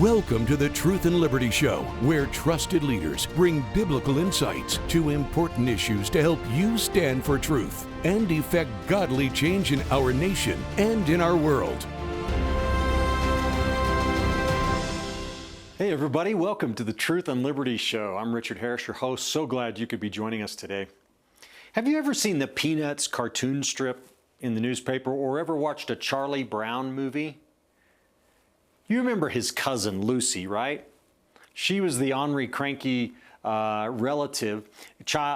Welcome to the Truth and Liberty Show, where trusted leaders bring biblical insights to important issues to help you stand for truth and effect godly change in our nation and in our world. Hey everybody, welcome to the Truth and Liberty Show. I'm Richard Harris, your host. So glad you could be joining us today. Have you ever seen the Peanuts cartoon strip in the newspaper or ever watched a Charlie Brown movie? You remember his cousin Lucy, right? She was the ornery, cranky relative.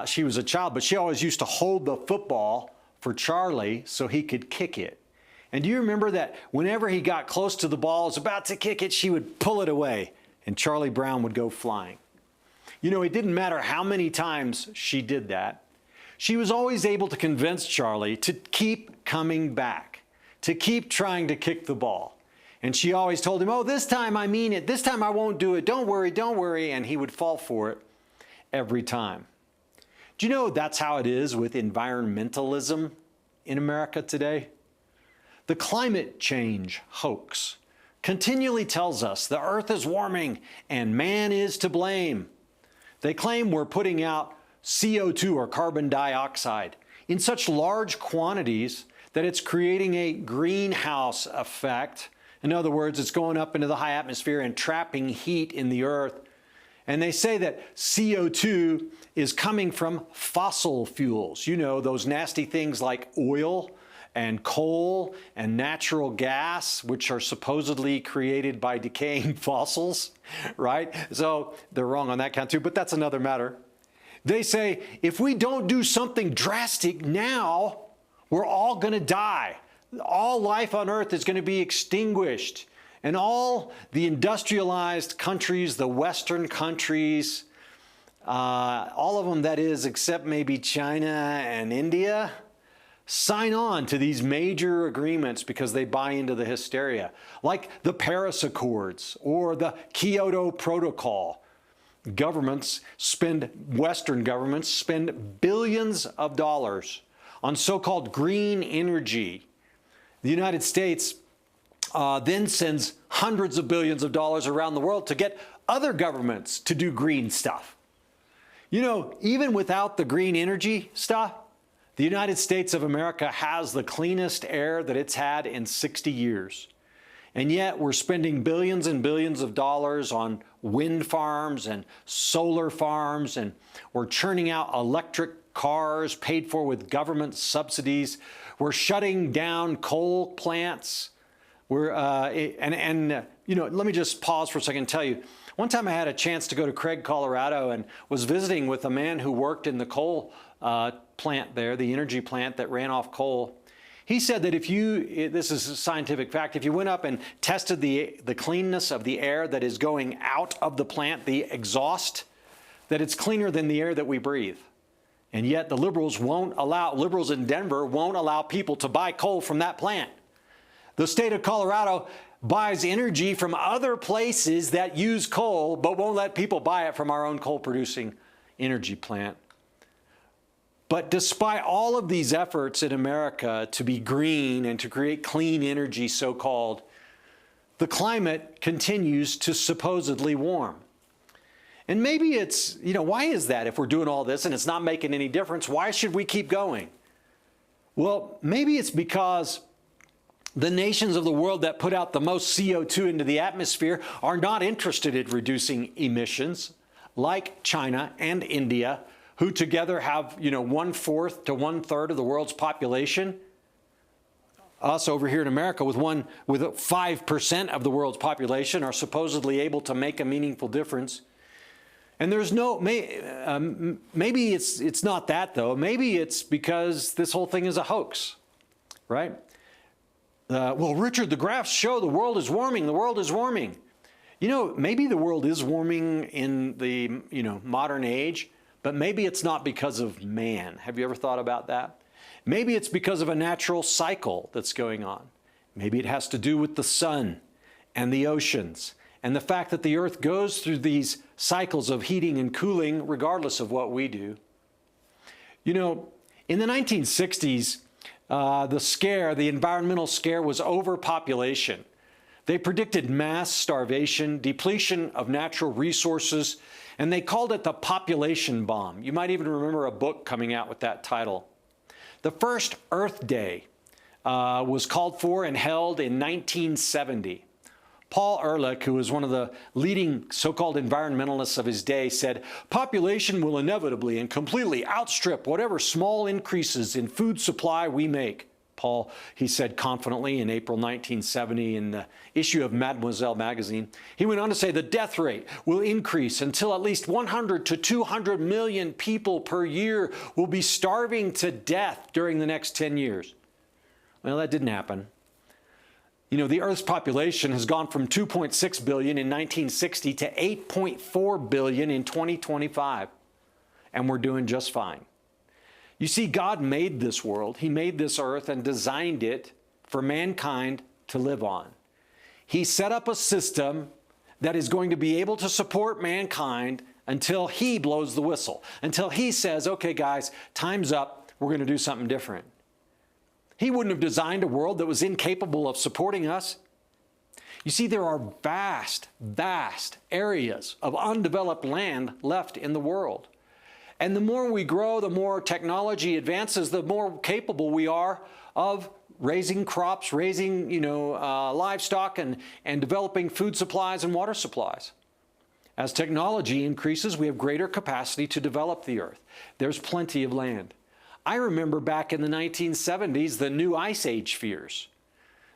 She was a child, but she always used to hold the football for Charlie so he could kick it. And do you remember that whenever he got close to the ball, was about to kick it, she would pull it away and Charlie Brown would go flying. You know, it didn't matter how many times she did that. She was always able to convince Charlie to keep coming back, to keep trying to kick the ball. And she always told him, oh, this time I mean it. This time I won't do it. Don't worry, don't worry. And he would fall for it every time. Do you know that's how it is with environmentalism in America today? The climate change hoax continually tells us the earth is warming and man is to blame. They claim we're putting out CO2 or carbon dioxide in such large quantities that it's creating a greenhouse effect. In other words, it's going up into the high atmosphere and trapping heat in the earth. And they say that CO2 is coming from fossil fuels. You know, those nasty things like oil and coal and natural gas, which are supposedly created by decaying fossils, right? So they're wrong on that count too, but that's another matter. They say if we don't do something drastic now, we're all going to die. All life on earth is going to be extinguished. And all the industrialized countries, the Western countries, all of them, that is, except maybe China and India, sign on to these major agreements because they buy into the hysteria, like the Paris Accords or the Kyoto Protocol. Western governments spend billions of dollars on so-called green energy. The United States then sends hundreds of billions of dollars around the world to get other governments to do green stuff. You know, even without the green energy stuff, the United States of America has the cleanest air that it's had in 60 years. And yet we're spending billions and billions of dollars on wind farms and solar farms, and we're churning out electric cars paid for with government subsidies. We're shutting down coal plants. You know, let me just pause for a second and tell you. One time I had a chance to go to Craig, Colorado, and was visiting with a man who worked in the coal plant there, the energy plant that ran off coal. He said that this is a scientific fact, if you went up and tested the cleanness of the air that is going out of the plant, the exhaust, that it's cleaner than the air that we breathe. And yet the liberals in Denver won't allow people to buy coal from that plant. The state of Colorado buys energy from other places that use coal, but won't let people buy it from our own coal-producing energy plant. But despite all of these efforts in America to be green and to create clean energy, so-called, the climate continues to supposedly warm. And maybe it's, you know, why is that if we're doing all this and it's not making any difference? Why should we keep going? Well, maybe it's because the nations of the world that put out the most CO2 into the atmosphere are not interested in reducing emissions, like China and India, who together have, you know, 1/4 to 1/3 of the world's population. Us over here in America with 5% of the world's population are supposedly able to make a meaningful difference. And there's maybe it's not that though. Maybe it's because this whole thing is a hoax, right? Well, Richard, the graphs show the world is warming. The world is warming. You know, maybe the world is warming in the, you know, modern age, but maybe it's not because of man. Have you ever thought about that? Maybe it's because of a natural cycle that's going on. Maybe it has to do with the sun and the oceans and the fact that the earth goes through these cycles of heating and cooling regardless of what we do. You know, in the 1960s, the environmental scare was overpopulation. They predicted mass starvation, depletion of natural resources, and they called it the population bomb. You might even remember a book coming out with that title. The first Earth Day was called for and held in 1970. Paul Ehrlich, who was one of the leading so-called environmentalists of his day, said, "Population will inevitably and completely outstrip whatever small increases in food supply we make." Paul, he said confidently in April 1970 in the issue of Mademoiselle magazine. He went on to say the death rate will increase until at least 100 to 200 million people per year will be starving to death during the next 10 years. Well, that didn't happen. You know, the Earth's population has gone from 2.6 billion in 1960 to 8.4 billion in 2025, and we're doing just fine. You see, God made this world. He made this earth and designed it for mankind to live on. He set up a system that is going to be able to support mankind until He blows the whistle, until He says, okay, guys, time's up. We're going to do something different. He wouldn't have designed a world that was incapable of supporting us. You see, there are vast, vast areas of undeveloped land left in the world. And the more we grow, the more technology advances, the more capable we are of raising crops, raising, livestock, and developing food supplies and water supplies. As technology increases, we have greater capacity to develop the earth. There's plenty of land. I remember back in the 1970s, the new ice age fears.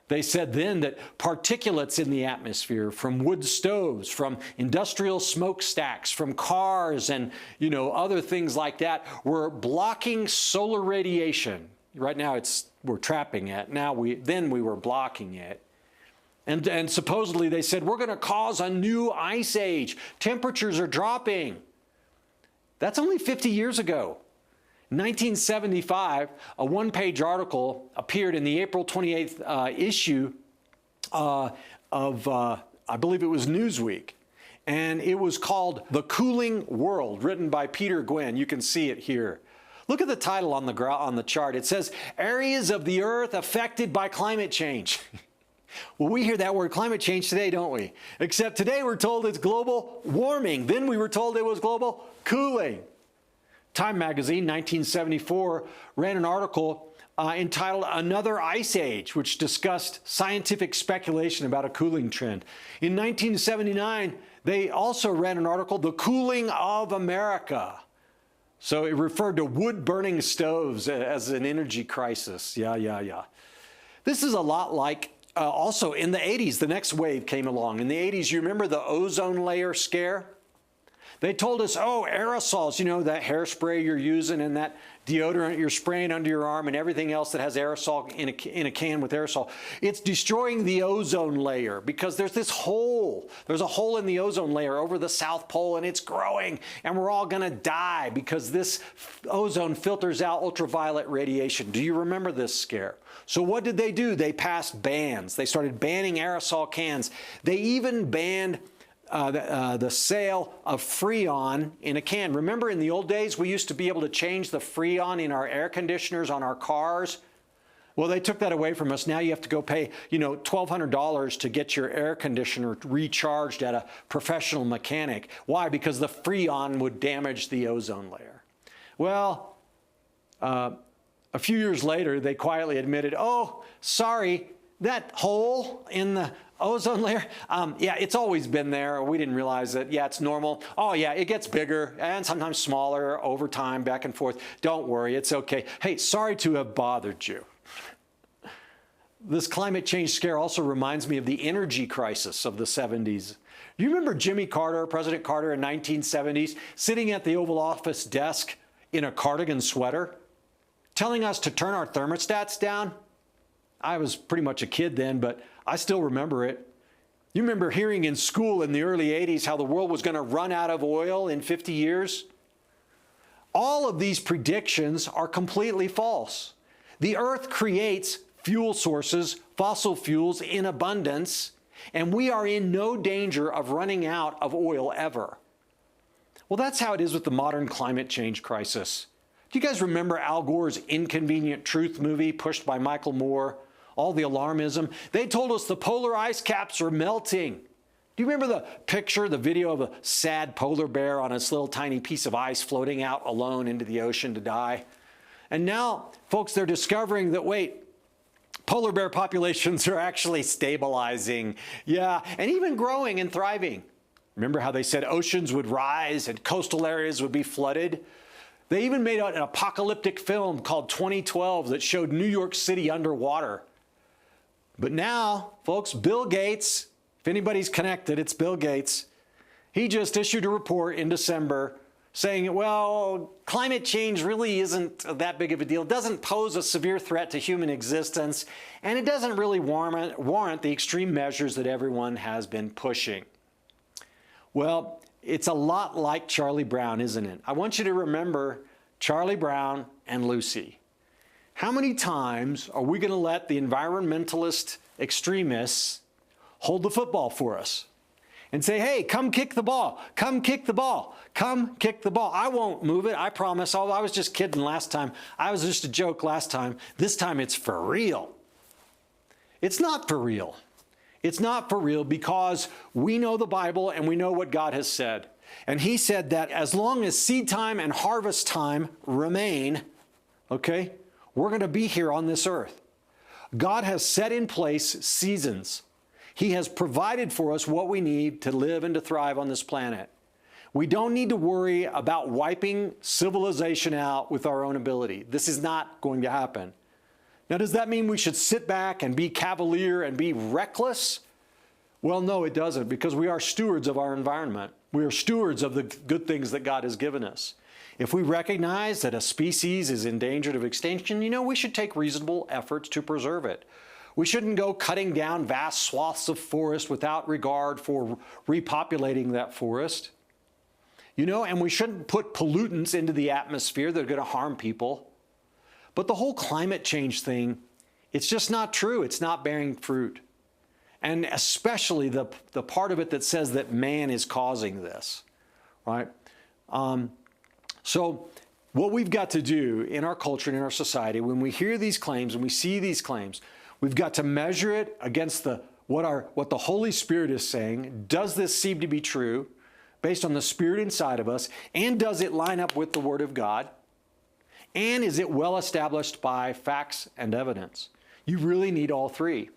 They said then that particulates in the atmosphere from wood stoves, from industrial smokestacks, from cars and, other things like that were blocking solar radiation. Right now we're trapping it. Then we were blocking it. And supposedly they said, we're going to cause a new ice age. Temperatures are dropping. That's only 50 years ago. In 1975, a one-page article appeared in the April 28th issue of, I believe it was Newsweek, and it was called The Cooling World, written by Peter Gwynn. You can see it here. Look at the title on the chart. It says, Areas of the Earth Affected by Climate Change. Well, we hear that word climate change today, don't we? Except today we're told it's global warming. Then we were told it was global cooling. Time magazine, 1974, ran an article entitled Another Ice Age, which discussed scientific speculation about a cooling trend. In 1979, they also ran an article, The Cooling of America. So it referred to wood-burning stoves as an energy crisis. Yeah. This is a lot like also in the 80s, the next wave came along. In the 80s, you remember the ozone layer scare? They told us, aerosols, that hairspray you're using and that deodorant you're spraying under your arm and everything else that has aerosol in a can with aerosol, it's destroying the ozone layer because there's this hole. There's a hole in the ozone layer over the South Pole and it's growing and we're all going to die because this ozone filters out ultraviolet radiation. Do you remember this scare? So what did they do? They passed bans. They started banning aerosol cans. They even banned the sale of Freon in a can. Remember in the old days, we used to be able to change the Freon in our air conditioners on our cars? Well, they took that away from us. Now you have to go pay, $1,200 to get your air conditioner recharged at a professional mechanic. Why? Because the Freon would damage the ozone layer. Well, a few years later, they quietly admitted, oh, sorry, that hole in the ozone layer, it's always been there. We didn't realize it. Yeah, it's normal. Oh, yeah, it gets bigger and sometimes smaller over time, back and forth. Don't worry, it's okay. Hey, sorry to have bothered you. This climate change scare also reminds me of the energy crisis of the 70s. You remember Jimmy Carter, President Carter in 1970s, sitting at the Oval Office desk in a cardigan sweater, telling us to turn our thermostats down? I was pretty much a kid then, but I still remember it. You remember hearing in school in the early 80s how the world was going to run out of oil in 50 years? All of these predictions are completely false. The earth creates fuel sources, fossil fuels in abundance, and we are in no danger of running out of oil ever. Well, that's how it is with the modern climate change crisis. Do you guys remember Al Gore's Inconvenient Truth movie pushed by Michael Moore? all the alarmism. They told us the polar ice caps are melting. Do you remember the picture, the video of a sad polar bear on its little tiny piece of ice floating out alone into the ocean to die? And now, folks, they're discovering that, wait, polar bear populations are actually stabilizing. Yeah, and even growing and thriving. Remember how they said oceans would rise and coastal areas would be flooded? They even made an apocalyptic film called 2012 that showed New York City underwater. But now, folks, Bill Gates, if anybody's connected, it's Bill Gates. He just issued a report in December saying, well, climate change really isn't that big of a deal. It doesn't pose a severe threat to human existence, and it doesn't really warrant the extreme measures that everyone has been pushing. Well, it's a lot like Charlie Brown, isn't it? I want you to remember Charlie Brown and Lucy. How many times are we going to let the environmentalist extremists hold the football for us and say, hey, come kick the ball, come kick the ball, come kick the ball. I won't move it, I promise. Oh, I was just kidding last time. I was just a joke last time. This time it's for real. It's not for real. It's not for real because we know the Bible and we know what God has said. And he said that as long as seed time and harvest time remain, okay, we're going to be here on this earth. God has set in place seasons. He has provided for us what we need to live and to thrive on this planet. We don't need to worry about wiping civilization out with our own ability. This is not going to happen. Now, does that mean we should sit back and be cavalier and be reckless? Well, no, it doesn't, because we are stewards of our environment. We are stewards of the good things that God has given us. If we recognize that a species is in danger of extinction, we should take reasonable efforts to preserve it. We shouldn't go cutting down vast swaths of forest without regard for repopulating that forest. And we shouldn't put pollutants into the atmosphere that are going to harm people. But the whole climate change thing, it's just not true. It's not bearing fruit. And especially the part of it that says that man is causing this, right? So what we've got to do in our culture and in our society, when we hear these claims and we see these claims, we've got to measure it against what the Holy Spirit is saying. Does this seem to be true based on the Spirit inside of us? And does it line up with the Word of God? And is it well established by facts and evidence? You really need all three.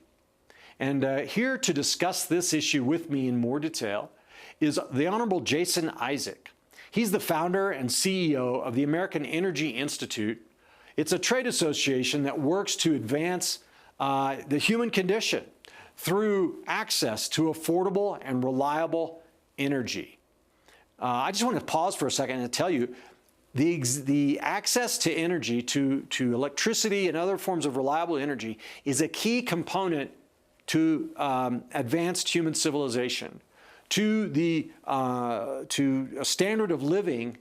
And here to discuss this issue with me in more detail is the Honorable Jason Isaac. He's the founder and CEO of the American Energy Institute. It's a trade association that works to advance the human condition through access to affordable and reliable energy. I just want to pause for a second and tell you, the access to energy, to electricity and other forms of reliable energy is a key component to advanced human civilization, to a standard of living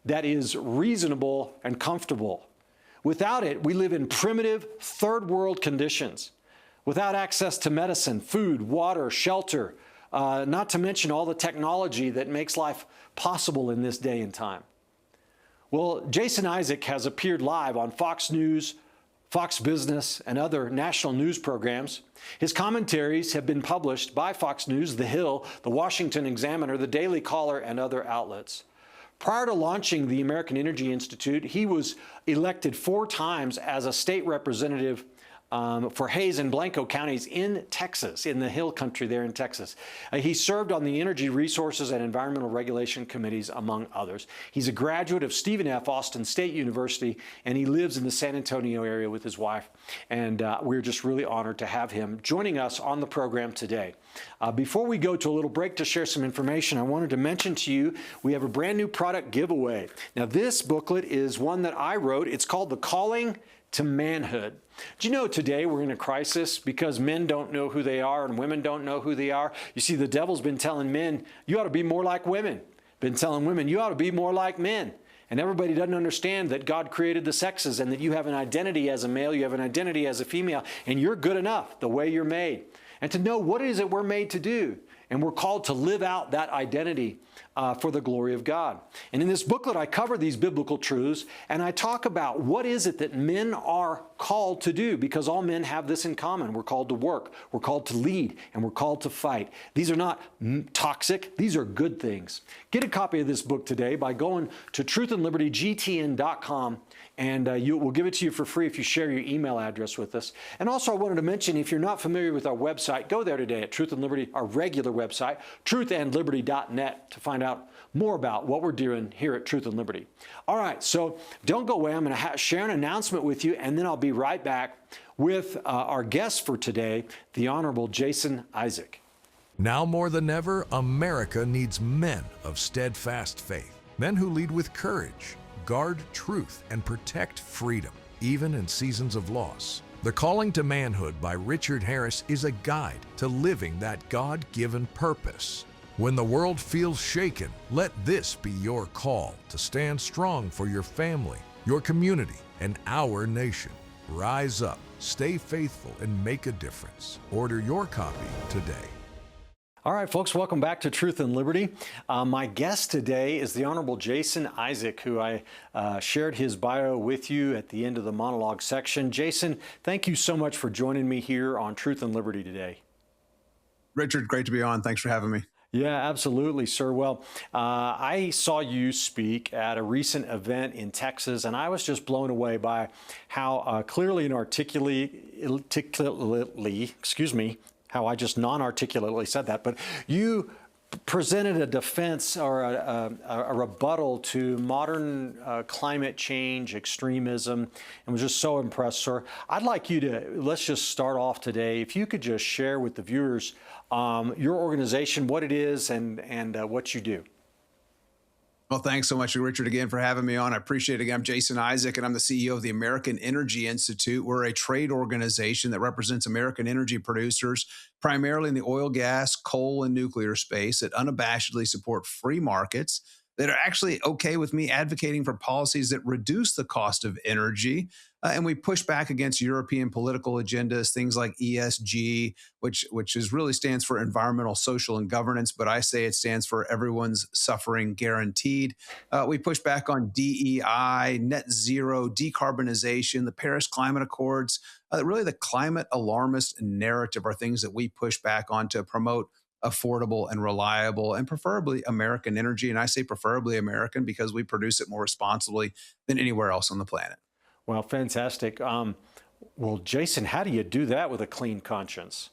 that is reasonable and comfortable. Without it, we live in primitive third world conditions, without access to medicine, food, water, shelter, not to mention all the technology that makes life possible in this day and time. Well, Jason Isaac has appeared live on Fox News, Fox Business, and other national news programs. His commentaries have been published by Fox News, The Hill, The Washington Examiner, The Daily Caller, and other outlets. Prior to launching the American Energy Institute, he was elected 4 times as a state representative for Hays and Blanco counties in Texas, in the Hill Country there in Texas. He served on the Energy Resources and Environmental Regulation Committees, among others. He's a graduate of Stephen F. Austin State University, and he lives in the San Antonio area with his wife. And we're just really honored to have him joining us on the program today. Before we go to a little break to share some information, I wanted to mention to you we have a brand new product giveaway. Now, this booklet is one that I wrote. It's called The Calling to Manhood. Do you know today we're in a crisis because men don't know who they are and women don't know who they are? You see, the devil's been telling men, you ought to be more like women. Been telling women, you ought to be more like men. And everybody doesn't understand that God created the sexes and that you have an identity as a male, you have an identity as a female, and you're good enough the way you're made. And to know what is it we're made to do. And we're called to live out that identity for the glory of God. And in this booklet, I cover these biblical truths, and I talk about what is it that men are called to do, because all men have this in common. We're called to work, we're called to lead, and we're called to fight. These are not toxic, these are good things. Get a copy of this book today by going to truthandlibertygtn.com, and we'll give it to you for free if you share your email address with us. And also I wanted to mention, if you're not familiar with our website, go there today at Truth and Liberty, our regular website, truthandliberty.net, to find out more about what we're doing here at Truth and Liberty. All right, so don't go away. I'm going to share an announcement with you, and then I'll be right back with our guest for today, the Honorable Jason Isaac. Now more than ever, America needs men of steadfast faith, men who lead with courage, guard truth, and protect freedom, even in seasons of loss. The Calling to Manhood by Richard Harris is a guide to living that God-given purpose. When the world feels shaken, let this be your call to stand strong for your family, your community, and our nation. Rise up, stay faithful, and make a difference. Order your copy today. All right, folks, welcome back to Truth and Liberty. My guest today is the Honorable Jason Isaac, who I shared his bio with you at the end of the monologue section. Jason, thank you so much for joining me here on Truth and Liberty today. Richard, great to be on. Thanks for having me. Yeah, absolutely, sir. Well, I saw you speak at a recent event in Texas, and I was just blown away by how clearly and articulately, how I just non-articulately said that, but you presented a defense or a rebuttal to modern climate change, extremism, and was just so impressed, sir. I'd like you to, let's just start off today. If you could just share with the viewers your organization, what it is, and what you do. Well, thanks so much, Richard, again, for having me on. I appreciate it. Again, I'm Jason Isaac, and I'm the CEO of the American Energy Institute. We're a trade organization that represents American energy producers, primarily in the oil, gas, coal, and nuclear space, that unabashedly support free markets, that are actually okay with me advocating for policies that reduce the cost of energy. And we push back against European political agendas, things like ESG, which really stands for environmental, social, and governance, but I say it stands for everyone's suffering guaranteed. We push back on DEI, net zero, decarbonization, the Paris Climate Accords. Really, the climate alarmist narrative are things that we push back on to promote affordable and reliable and preferably American energy. And I say preferably American because we produce it more responsibly than anywhere else on the planet. Well, fantastic. Well, Jason, how do you do that with a clean conscience?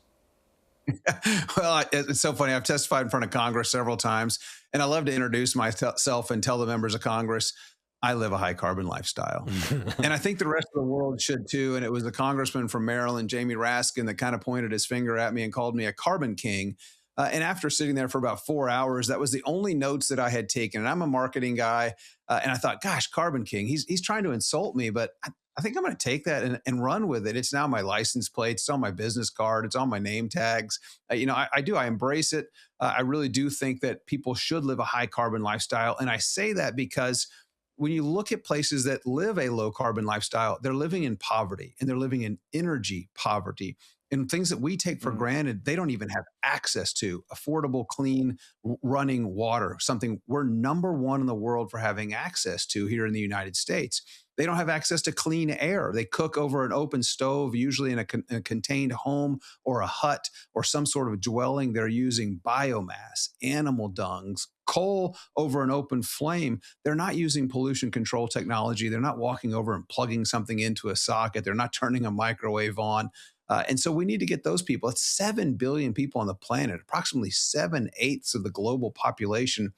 Well, it's so funny. I've testified in front of Congress several times, and I love to introduce myself and tell the members of Congress, I live a high carbon lifestyle. And I think the rest of the world should too. And it was the congressman from Maryland, Jamie Raskin, that kind of pointed his finger at me and called me a carbon king. And after sitting there for about 4 hours, that was the only notes that I had taken. And I'm a marketing guy. And I thought, gosh, Carbon King, he's trying to insult me, but I think I'm going to take that and run with it. It's now my license plate. It's on my business card. It's on my name tags. I embrace it. I really do think that people should live a high carbon lifestyle. And I say that because when you look at places that live a low carbon lifestyle, they're living in poverty and they're living in energy poverty. And things that we take for granted, they don't even have access to. Affordable, clean, running water, something we're number one in the world for having access to here in the United States. They don't have access to clean air. They cook over an open stove, usually in a contained home or a hut or some sort of dwelling. They're using biomass, animal dungs, coal over an open flame. They're not using pollution control technology. They're not walking over and plugging something into a socket. They're not turning a microwave on. And so we need to get those people. It's 7 billion people on the planet. Approximately 7/8 of the global population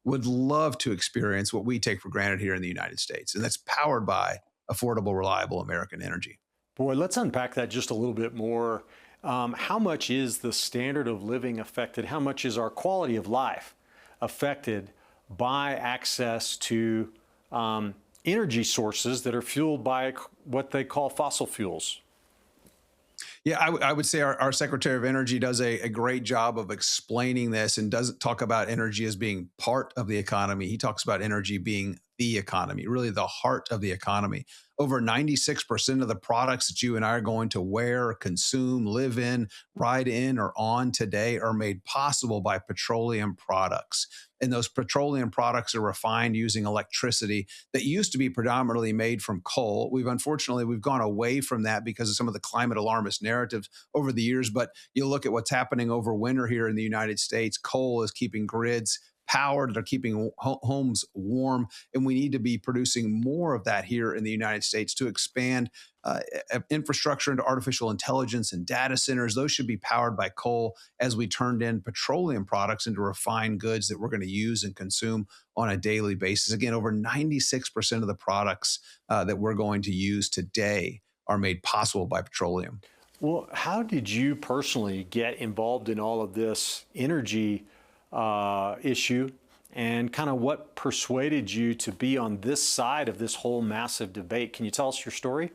would love to experience what we take for granted here in the United States. And that's powered by affordable, reliable American energy. Boy, let's unpack that just a little bit more. How much is the standard of living affected? How much is our quality of life affected by access to energy sources that are fueled by what they call fossil fuels? Yeah, I would say our Secretary of Energy does a great job of explaining this and doesn't talk about energy as being part of the economy. He talks about energy being the economy, really the heart of the economy. Over 96% of the products that you and I are going to wear, consume, live in, ride in, or on today are made possible by petroleum products. And those petroleum products are refined using electricity that used to be predominantly made from coal. We've gone away from that because of some of the climate alarmist narratives over the years. But you look at what's happening over winter here in the United States, coal is keeping grids powered, they're keeping homes warm, and we need to be producing more of that here in the United States to expand infrastructure into artificial intelligence and data centers. Those should be powered by coal as we turned in petroleum products into refined goods that we're going to use and consume on a daily basis. Again, over 96% of the products that we're going to use today are made possible by petroleum. Well, how did you personally get involved in all of this energy issue, and kind of what persuaded you to be on this side of this whole massive debate? Can you tell us your story?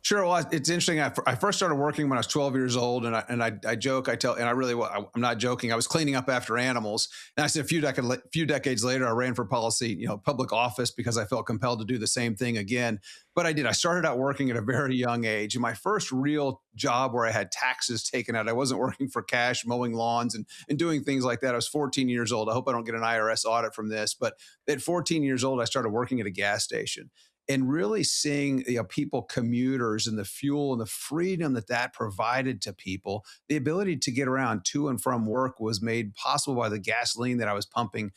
Sure. Well, it's interesting. I first started working when I was 12 years old, and I joke, I'm not joking. I was cleaning up after animals, and I said a few decades later, I ran for policy, public office, because I felt compelled to do the same thing again. But I did. I started out working at a very young age, and my first real job where I had taxes taken out, I wasn't working for cash, mowing lawns and doing things like that. I was 14 years old. I hope I don't get an IRS audit from this, but at 14 years old, I started working at a gas station. And really seeing people, commuters, and the fuel and the freedom that provided to people, the ability to get around to and from work was made possible by the gasoline that I was pumping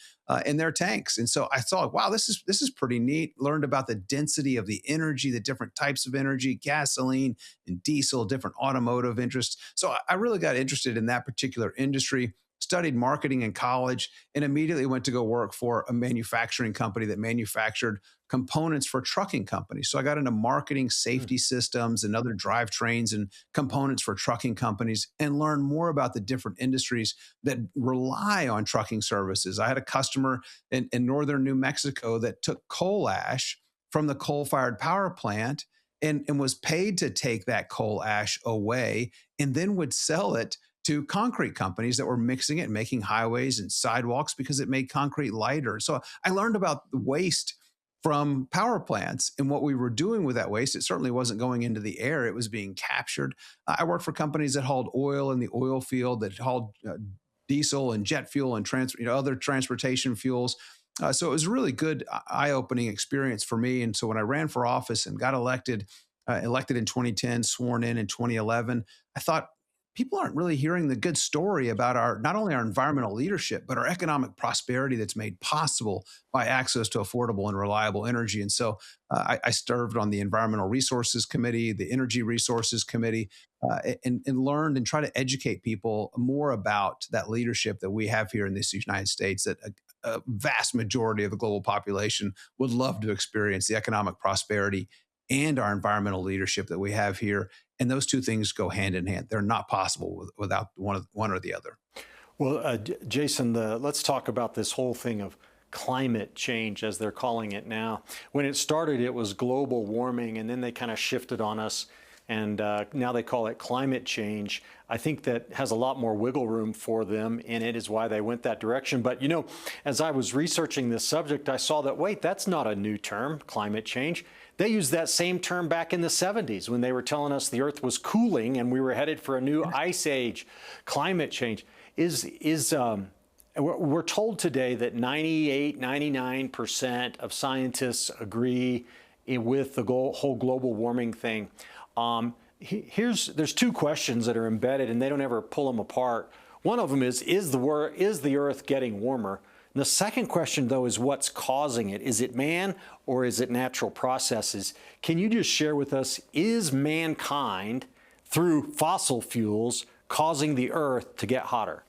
in their tanks. And so I thought, wow, this is pretty neat. Learned about the density of the energy, the different types of energy, gasoline and diesel, different automotive interests. So I really got interested in that particular industry. Studied marketing in college, and immediately went to go work for a manufacturing company that manufactured components for trucking companies. So I got into marketing, safety systems, and other drivetrains and components for trucking companies, and learned more about the different industries that rely on trucking services. I had a customer in northern New Mexico that took coal ash from the coal-fired power plant and was paid to take that coal ash away, and then would sell it to concrete companies that were mixing it and making highways and sidewalks because it made concrete lighter. So I learned about the waste from power plants and what we were doing with that waste. It certainly wasn't going into the air. It was being captured. I worked for companies that hauled oil in the oil field, that hauled diesel and jet fuel and other transportation fuels. So it was a really good eye-opening experience for me. And so when I ran for office and got elected in 2010, sworn in 2011, I thought, people aren't really hearing the good story about not only our environmental leadership, but our economic prosperity that's made possible by access to affordable and reliable energy. And so I served on the Environmental Resources Committee, the Energy Resources Committee, and learned and try to educate people more about that leadership that we have here in this United States, that a vast majority of the global population would love to experience the economic prosperity and our environmental leadership that we have here. And those two things go hand in hand. They're not possible without one or the other. Well, Jason, let's talk about this whole thing of climate change, as they're calling it now. When it started, it was global warming, and then they kind of shifted on us, and now they call it climate change. I think that has a lot more wiggle room for them in it, is why they went that direction. But, as I was researching this subject, I saw that, wait, that's not a new term, climate change. They used that same term back in the 70s when they were telling us the Earth was cooling and we were headed for a new ice age. Climate change we're told today that 98, 99% of scientists agree with the whole global warming thing. There's two questions that are embedded, and they don't ever pull them apart. One of them is the Earth getting warmer? And the second question, though, is what's causing it? Is it man or is it natural processes? Can you just share with us, is mankind, through fossil fuels, causing the Earth to get hotter?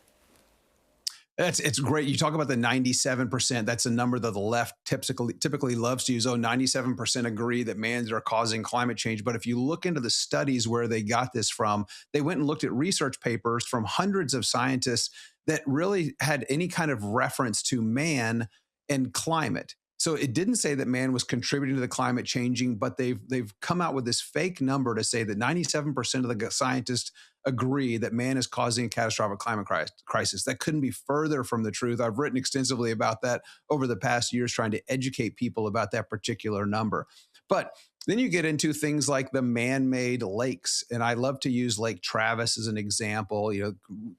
It's great. You talk about the 97%. That's a number that the left typically loves to use. 97% agree that mans are causing climate change. But if you look into the studies where they got this from, they went and looked at research papers from hundreds of scientists that really had any kind of reference to man and climate. So it didn't say that man was contributing to the climate changing, but they've come out with this fake number to say that 97% of the scientists agree that man is causing a catastrophic climate crisis. That couldn't be further from the truth. I've written extensively about that over the past years, trying to educate people about that particular number. But then you get into things like the man-made lakes. And I love to use Lake Travis as an example.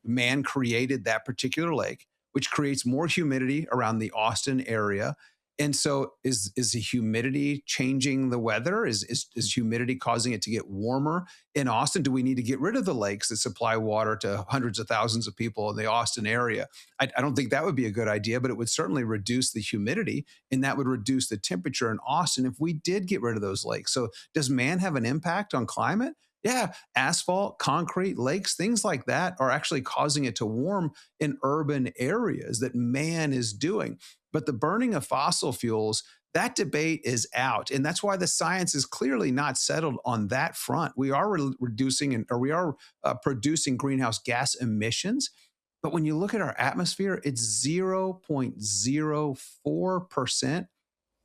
Man created that particular lake, which creates more humidity around the Austin area. And so is the humidity changing the weather? Is humidity causing it to get warmer in Austin? Do we need to get rid of the lakes that supply water to hundreds of thousands of people in the Austin area? I don't think that would be a good idea, but it would certainly reduce the humidity, and that would reduce the temperature in Austin if we did get rid of those lakes. So does man have an impact on climate? Yeah, asphalt, concrete, lakes, things like that are actually causing it to warm in urban areas that man is doing. But the burning of fossil fuels, that debate is out. And that's why the science is clearly not settled on that front. We are producing greenhouse gas emissions. But when you look at our atmosphere, it's 0.04%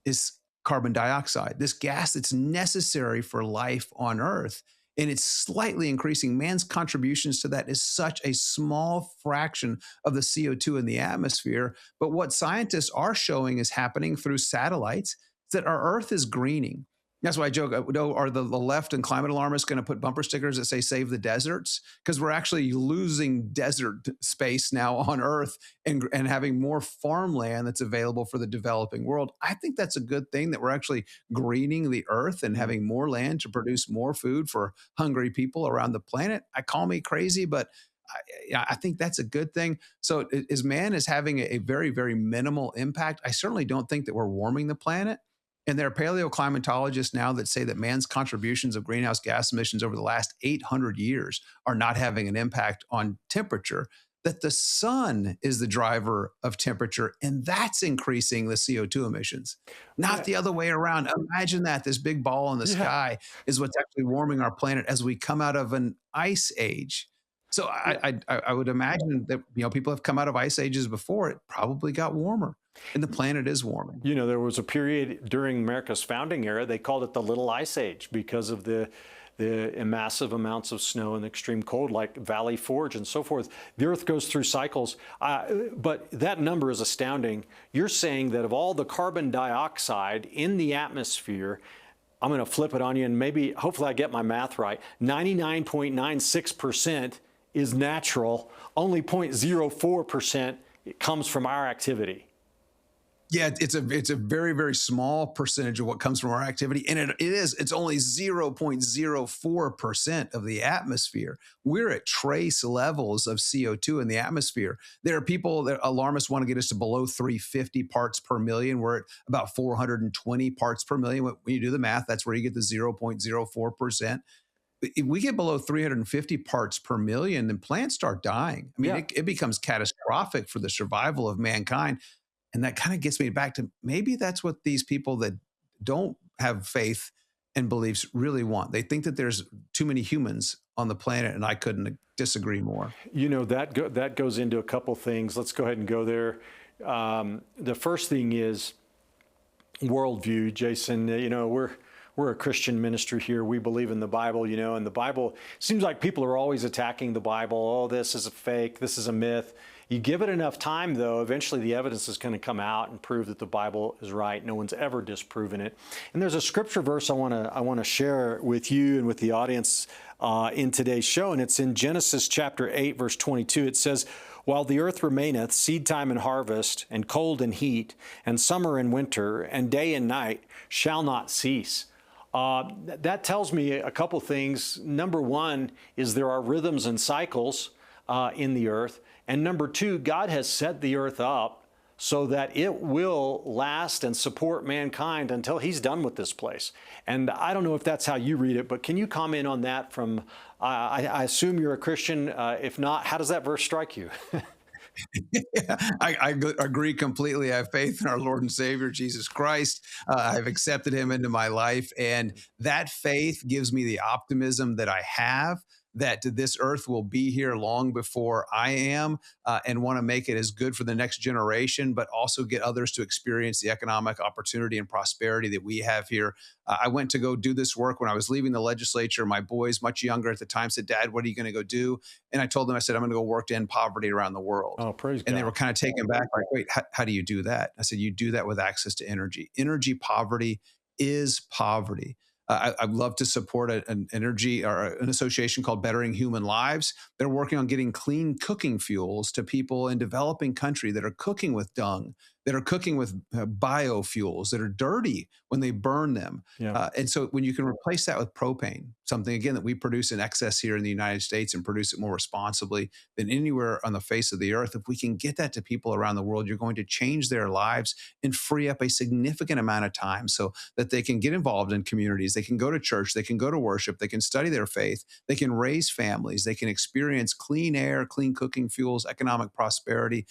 is carbon dioxide, this gas that's necessary for life on Earth. And it's slightly increasing. Man's contributions to that is such a small fraction of the CO2 in the atmosphere. But what scientists are showing is happening through satellites is that our Earth is greening. That's why I joke, are the left and climate alarmists going to put bumper stickers that say save the deserts? Because we're actually losing desert space now on Earth and having more farmland that's available for the developing world. I think that's a good thing that we're actually greening the Earth and having more land to produce more food for hungry people around the planet. Call me crazy, but I think that's a good thing. So as man is having a very, very minimal impact, I certainly don't think that we're warming the planet. And there are paleoclimatologists now that say that man's contributions of greenhouse gas emissions over the last 800 years are not having an impact on temperature, that the sun is the driver of temperature, and that's increasing the CO2 emissions, not the other way around. Imagine that this big ball in the sky is what's actually warming our planet as we come out of an ice age. So I would imagine that people have come out of ice ages before. It probably got warmer, and the planet is warming. There was a period during America's founding era, they called it the Little Ice Age because of the massive amounts of snow and extreme cold, like Valley Forge and so forth. The Earth goes through cycles, but that number is astounding. You're saying that of all the carbon dioxide in the atmosphere, I'm going to flip it on you, and hopefully I get my math right, 99.96% is natural, only 0.04% comes from our activity. Yeah, it's a very, very small percentage of what comes from our activity. And it's only 0.04% of the atmosphere. We're at trace levels of CO2 in the atmosphere. There are people that alarmists want to get us to below 350 parts per million. We're at about 420 parts per million. When you do the math, that's where you get the 0.04%. If we get below 350 parts per million, then plants start dying. I mean, it becomes catastrophic for the survival of mankind. And that kind of gets me back to maybe that's what these people that don't have faith and beliefs really want. They think that there's too many humans on the planet, and I couldn't disagree more. That goes into a couple things. Let's go ahead and go there. The first thing is worldview, Jason. We're a Christian ministry here. We believe in the Bible, and the Bible seems like people are always attacking the Bible. Oh, this is a fake. This is a myth. You give it enough time, though, eventually the evidence is going to come out and prove that the Bible is right. No one's ever disproven it. And there's a scripture verse I want to share with you and with the audience in today's show, and it's in Genesis chapter 8, verse 22. It says, "While the earth remaineth, seed time and harvest, and cold and heat, and summer and winter, and day and night shall not cease." That tells me a couple things. Number one is there are rhythms and cycles in the earth. And number two, God has set the earth up so that it will last and support mankind until he's done with this place. And I don't know if that's how you read it, but can you comment on that from, I assume you're a Christian. If not, how does that verse strike you? Yeah, I agree completely. I have faith in our Lord and Savior, Jesus Christ. I've accepted him into my life. And that faith gives me the optimism that I have, that this earth will be here long before I am, and want to make it as good for the next generation, but also get others to experience the economic opportunity and prosperity that we have here. I went to go do this work when I was leaving the legislature. My boys, much younger at the time, said, "Dad, what are you going to go do?" And I told them, I said, "I'm going to go work to end poverty around the world." Oh, praise And God. they were kind of taken back, like, "Wait, how do you do that?" I said, "You do that with access to energy. Energy poverty is poverty." I'd love to support an energy or an association called Bettering Human Lives. They're working on getting clean cooking fuels to people in developing country that are cooking with dung, that are cooking with biofuels that are dirty when they burn them. Yeah. And so when you can replace that with propane, something again that we produce in excess here in the United States and produce it more responsibly than anywhere on the face of the earth, if we can get that to people around the world, you're going to change their lives and free up a significant amount of time so that they can get involved in communities. They can go to church, they can go to worship, they can study their faith, they can raise families, they can experience clean air, clean cooking fuels, economic prosperity.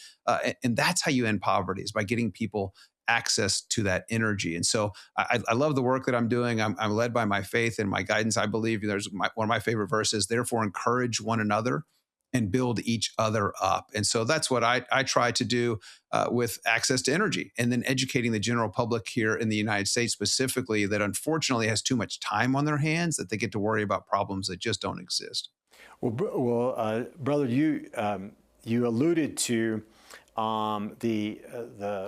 And that's how you end poverty, is by getting people access to that energy. And so I love the work that I'm doing. I'm led by my faith and my guidance. I believe there's one of my favorite verses, therefore encourage one another and build each other up. And so that's what I try to do with access to energy, and then educating the general public here in the United States specifically that unfortunately has too much time on their hands, that they get to worry about problems that just don't exist. Well, brother, you alluded to the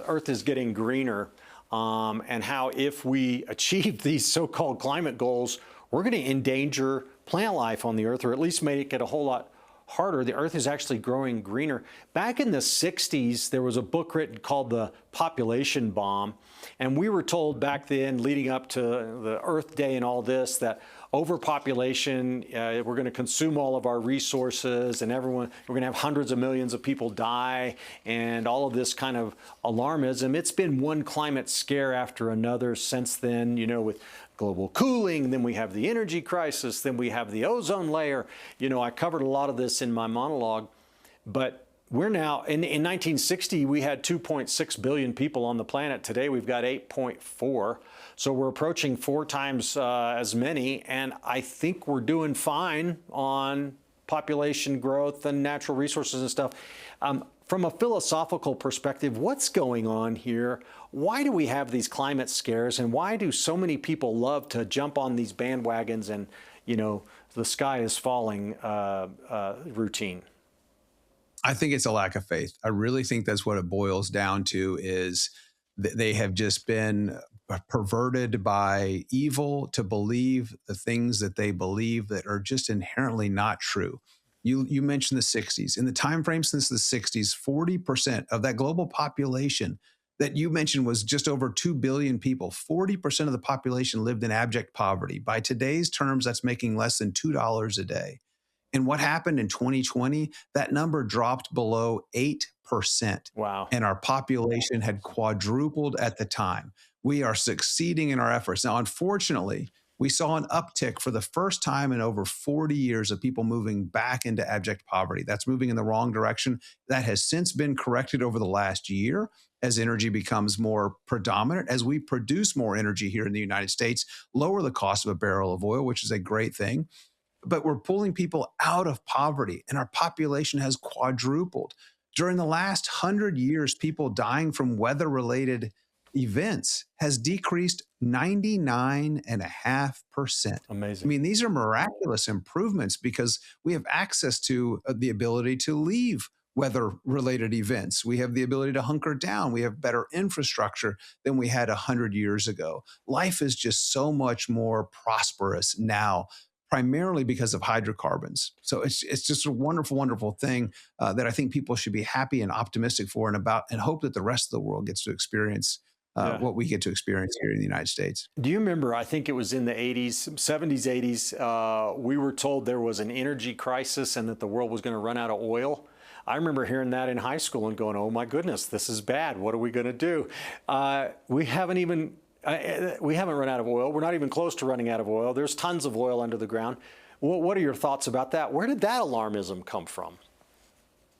Earth is getting greener, and how if we achieve these so-called climate goals, we're going to endanger plant life on the Earth, or at least make it a whole lot harder. The Earth is actually growing greener. Back in the 60s, there was a book written called The Population Bomb. And we were told back then, leading up to the Earth Day and all this, that overpopulation, we're going to consume all of our resources, and we're going to have hundreds of millions of people die, and all of this kind of alarmism. It's been one climate scare after another since then, with global cooling, then we have the energy crisis, then we have the ozone layer. I covered a lot of this in my monologue, but we're now, in 1960, we had 2.6 billion people on the planet. Today, we've got 8.4. So we're approaching 4 times as many, and I think we're doing fine on population growth and natural resources and stuff. From a philosophical perspective, what's going on here? Why do we have these climate scares, and why do so many people love to jump on these bandwagons and, the sky is falling routine? I think it's a lack of faith. I really think that's what it boils down to, is they have just been perverted by evil to believe the things that they believe that are just inherently not true. You mentioned the 60s. In the time frame since the 60s, 40% of that global population that you mentioned was just over 2 billion people. 40% of the population lived in abject poverty. By today's terms, that's making less than $2 a day. And what happened in 2020? That number dropped below 8%. Wow. And our population had quadrupled at the time. We are succeeding in our efforts. Now, unfortunately, we saw an uptick for the first time in over 40 years of people moving back into abject poverty. That's moving in the wrong direction. That has since been corrected over the last year as energy becomes more predominant, as we produce more energy here in the United States, lower the cost of a barrel of oil, which is a great thing. But we're pulling people out of poverty, and our population has quadrupled. During the last 100 years, people dying from weather-related events has decreased 99.5%. Amazing. I mean, these are miraculous improvements because we have access to the ability to leave weather-related events. We have the ability to hunker down. We have better infrastructure than we had 100 years ago. Life is just so much more prosperous now, primarily because of hydrocarbons. So it's just a wonderful, wonderful thing that I think people should be happy and optimistic for, and hope that the rest of the world gets to experience what we get to experience here in the United States. Do you remember, I think it was in the 80s, 70s, 80s, we were told there was an energy crisis and that the world was going to run out of oil. I remember hearing that in high school and going, oh my goodness, this is bad. What are we going to do? We haven't run out of oil. We're not even close to running out of oil. There's tons of oil under the ground. What are your thoughts about that? Where did that alarmism come from?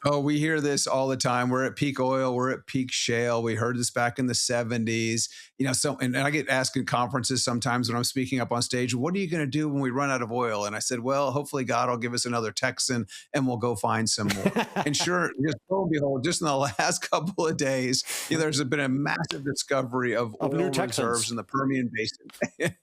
Oh, we hear this all the time. We're at peak oil. We're at peak shale. We heard this back in the 70s. And I get asked in conferences sometimes when I'm speaking up on stage, what are you going to do when we run out of oil? And I said, well, hopefully God will give us another Texan and we'll go find some more. And sure, just lo and behold, just in the last couple of days, there's been a massive discovery of Of oil new reserves Texans. in the Permian Basin.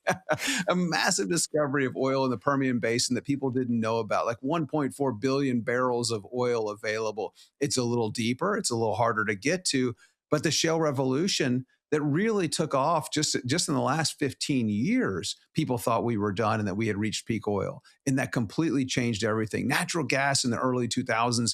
A massive discovery of oil in the Permian Basin that people didn't know about, like 1.4 billion barrels of oil available. It's a little deeper, it's a little harder to get to, but the shale revolution that really took off just in the last 15 years, people thought we were done and that we had reached peak oil. And that completely changed everything. Natural gas in the early 2000s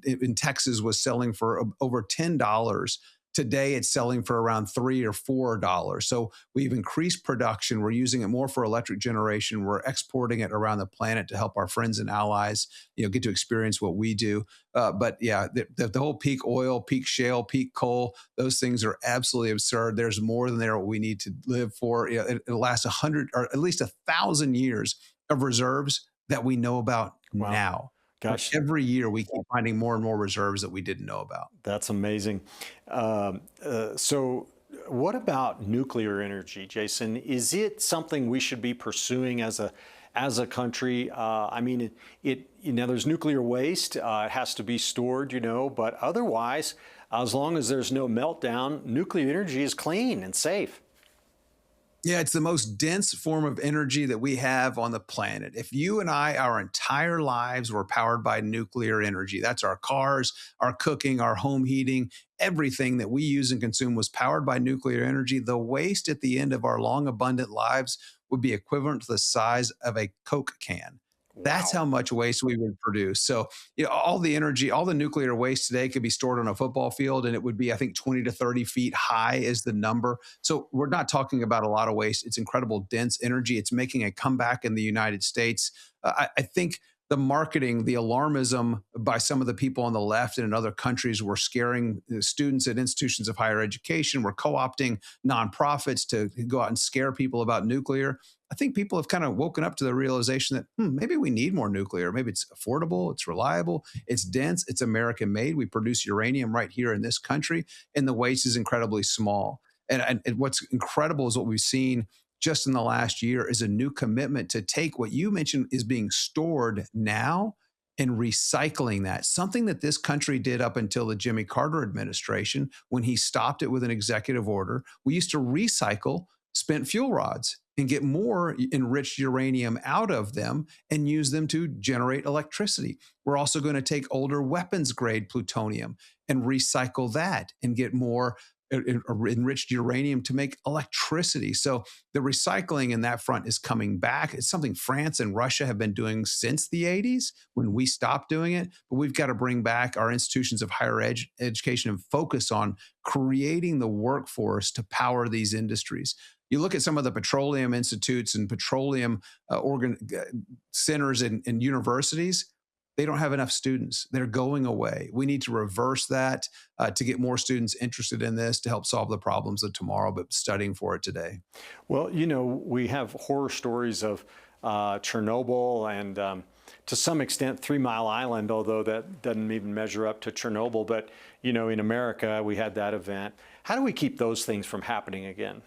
in Texas was selling for over $10. Today, it's selling for around $3 or $4. So we've increased production. We're using it more for electric generation. We're exporting it around the planet to help our friends and allies, get to experience what we do. But yeah, the whole peak oil, peak shale, peak coal, those things are absolutely absurd. There's more than there what we need to live for. It'll last 100 or at least 1,000 years of reserves that we know about Wow. now. But Gosh, every year we keep finding more and more reserves that we didn't know about. that's amazing. So, what about nuclear energy, Jason? Is it something we should be pursuing as a country? I mean, there's nuclear waste. It has to be stored, but otherwise, as long as there's no meltdown, nuclear energy is clean and safe. Yeah, it's the most dense form of energy that we have on the planet. If you and I, our entire lives were powered by nuclear energy, that's our cars, our cooking, our home heating, everything that we use and consume was powered by nuclear energy, the waste at the end of our long, abundant lives would be equivalent to the size of a Coke can. That's Wow. how much waste we would produce. So, all the energy, all the nuclear waste today could be stored on a football field, and it would be, I think, 20 to 30 feet high is the number. So, we're not talking about a lot of waste. It's incredible dense energy. It's making a comeback in the United States. I think the marketing, the alarmism by some of the people on the left and in other countries were scaring the students at institutions of higher education. We're co opting nonprofits to go out and scare people about nuclear. I think people have kind of woken up to the realization that maybe we need more nuclear. Maybe it's affordable, it's reliable, it's dense, it's American made. We produce uranium right here in this country, and the waste is incredibly small. And what's incredible is what we've seen just in the last year is a new commitment to take what you mentioned is being stored now and recycling that. Something that this country did up until the Jimmy Carter administration when he stopped it with an executive order. We used to recycle spent fuel rods and get more enriched uranium out of them and use them to generate electricity. We're also going to take older weapons grade plutonium and recycle that and get more enriched uranium to make electricity. So the recycling in that front is coming back. It's something France and Russia have been doing since the 80s when we stopped doing it. But we've got to bring back our institutions of higher education and focus on creating the workforce to power these industries. You look at some of the petroleum institutes and petroleum centers and universities, they don't have enough students. They're going away. We need to reverse that to get more students interested in this to help solve the problems of tomorrow, but studying for it today. Well, we have horror stories of Chernobyl and to some extent 3 Mile Island, although that doesn't even measure up to Chernobyl. But, in America, we had that event. How do we keep those things from happening again?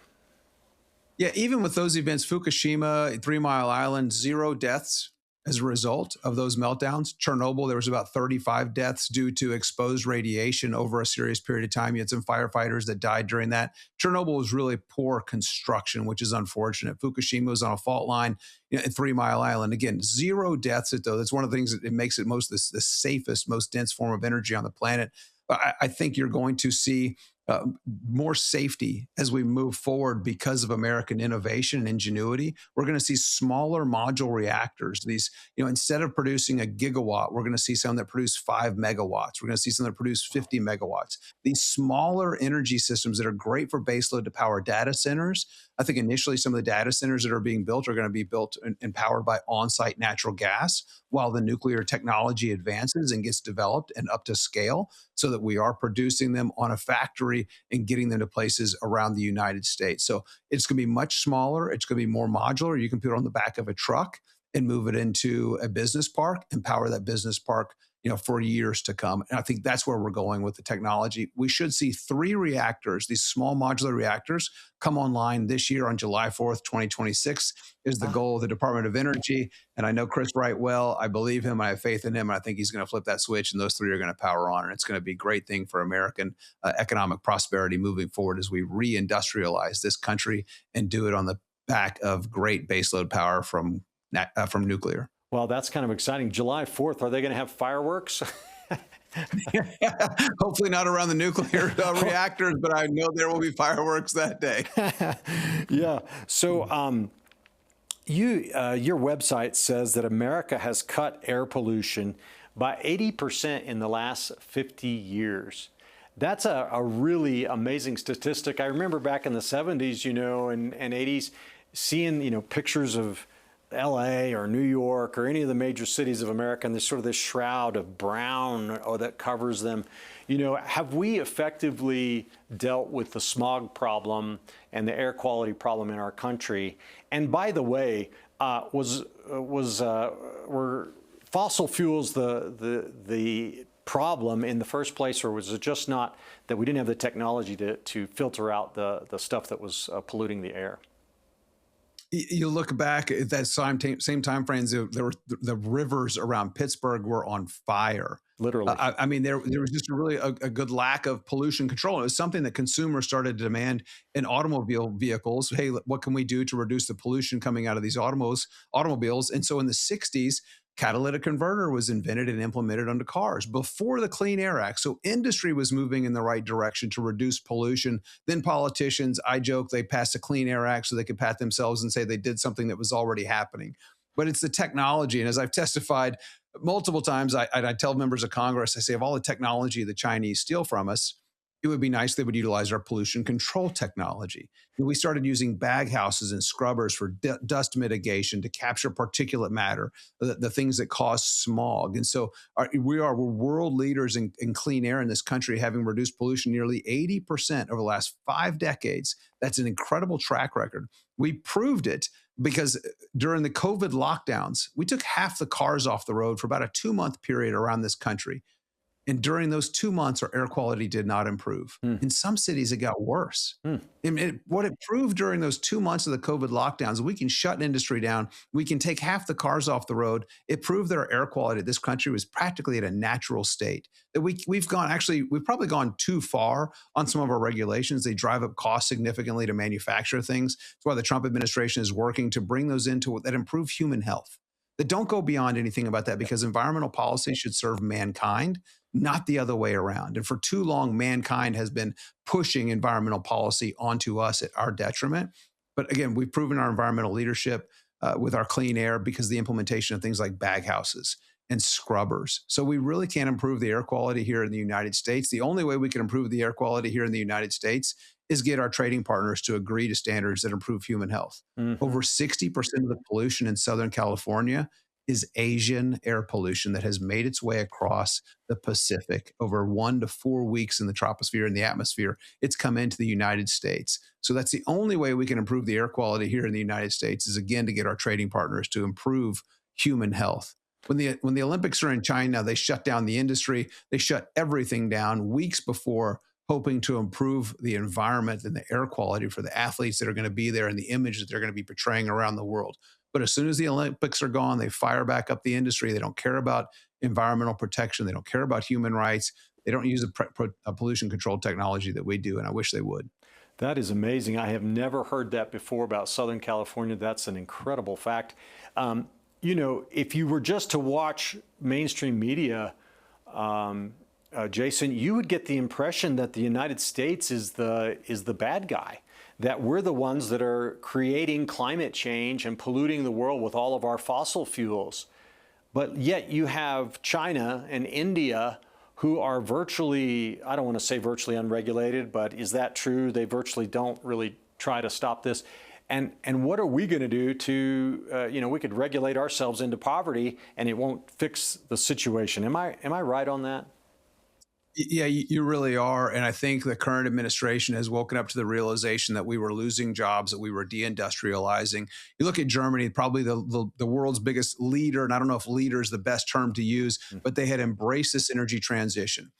Yeah, even with those events, Fukushima, 3 Mile Island, 0 deaths as a result of those meltdowns. Chernobyl, there was about 35 deaths due to exposed radiation over a serious period of time. You had some firefighters that died during that. Chernobyl was really poor construction, which is unfortunate. Fukushima was on a fault line at 3 Mile Island. Again, 0 deaths, though. That's one of the things that it makes it the safest, most dense form of energy on the planet. I think you're going to see more safety as we move forward because of American innovation and ingenuity. We're going to see smaller module reactors. These, instead of producing a gigawatt, we're going to see some that produce 5 megawatts. We're going to see some that produce 50 megawatts. These smaller energy systems that are great for baseload to power data centers. I think initially some of the data centers that are being built are going to be built and powered by on-site natural gas while the nuclear technology advances and gets developed and up to scale so that we are producing them on a factory and getting them to places around the United States. So it's going to be much smaller. It's going to be more modular. You can put it on the back of a truck and move it into a business park and power that business park for years to come. And I think that's where we're going with the technology. We should see 3 reactors, these small modular reactors, come online this year on July 4th, 2026 is the goal of the Department of Energy. And I know Chris Wright well. I believe him. I have faith in him. And I think he's going to flip that switch, and those 3 are going to power on. And it's going to be a great thing for American economic prosperity moving forward as we reindustrialize this country and do it on the back of great baseload power from nuclear. Well, that's kind of exciting. July 4th, are they going to have fireworks? Hopefully not around the nuclear reactors, but I know there will be fireworks that day. Yeah. So your website says that America has cut air pollution by 80% in the last 50 years. That's a really amazing statistic. I remember back in the 70s, and 80s, seeing, pictures of LA or New York or any of the major cities of America, and there's sort of this shroud of brown that covers them. Have we effectively dealt with the smog problem and the air quality problem in our country? And by the way, were fossil fuels the problem in the first place, or was it just not that we didn't have the technology to filter out the stuff that was polluting the air? You look back at that same time frames, there were the rivers around Pittsburgh were on fire. Literally. I mean, there was just a good lack of pollution control. It was something that consumers started to demand in automobile vehicles. Hey, what can we do to reduce the pollution coming out of these automobiles? And so in the 60s, catalytic converter was invented and implemented onto cars before the Clean Air Act. So industry was moving in the right direction to reduce pollution. Then politicians, I joke, they passed a Clean Air Act so they could pat themselves and say they did something that was already happening. But it's the technology. And as I've testified multiple times, I tell members of Congress, I say, of all the technology the Chinese steal from us, it would be nice if they would utilize our pollution control technology. And we started using bag houses and scrubbers for dust mitigation to capture particulate matter, the things that cause smog. And so we're world leaders in clean air in this country, having reduced pollution nearly 80% over the last 5 decades. That's an incredible track record. We proved it because during the COVID lockdowns, we took half the cars off the road for about a 2-month period around this country. And during those 2 months, our air quality did not improve. In some cities, it got worse. What it proved during those 2 months of the COVID lockdowns, we can shut industry down. We can take half the cars off the road. It proved that our air quality in this country was practically at a natural state. That we've probably gone too far on some of our regulations. They drive up costs significantly to manufacture things. That's why the Trump administration is working to bring those into that improve human health. That don't go beyond anything about that, because environmental policy should serve mankind, not the other way around. And for too long, mankind has been pushing environmental policy onto us at our detriment. But again, we've proven our environmental leadership with our clean air because of the implementation of things like bag houses and scrubbers. So we really can't improve the air quality here in the United States. The only way we can improve the air quality here in the United States is get our trading partners to agree to standards that improve human health. Over 60% of the pollution in Southern California is Asian air pollution that has made its way across the Pacific over 1 to 4 weeks in the troposphere and the atmosphere. It's come into the United States. So that's the only way we can improve the air quality here in the United States is, again, to get our trading partners to improve human health. When the Olympics are in China, they shut down the industry. They shut everything down weeks before, hoping to improve the environment and the air quality for the athletes that are going to be there and the image that they're going to be portraying around the world. But as soon as the Olympics are gone, they fire back up the industry. They don't care about environmental protection. They don't care about human rights. They don't use a pollution control technology that we do, and I wish they would. That is amazing. I have never heard that before about Southern California. That's an incredible fact. If you were just to watch mainstream media, Jason, you would get the impression that the United States is the bad guy, that we're the ones that are creating climate change and polluting the world with all of our fossil fuels. But yet you have China and India who are virtually, I don't want to say virtually unregulated, but is that true? They virtually don't really try to stop this. And what are we going to do to, we could regulate ourselves into poverty and it won't fix the situation. Am I right on that? Yeah, you really are. And I think the current administration has woken up to the realization that we were losing jobs, that we were deindustrializing. You look at Germany, probably the world's biggest leader, and I don't know if leader is the best term to use, but they had embraced this energy transition.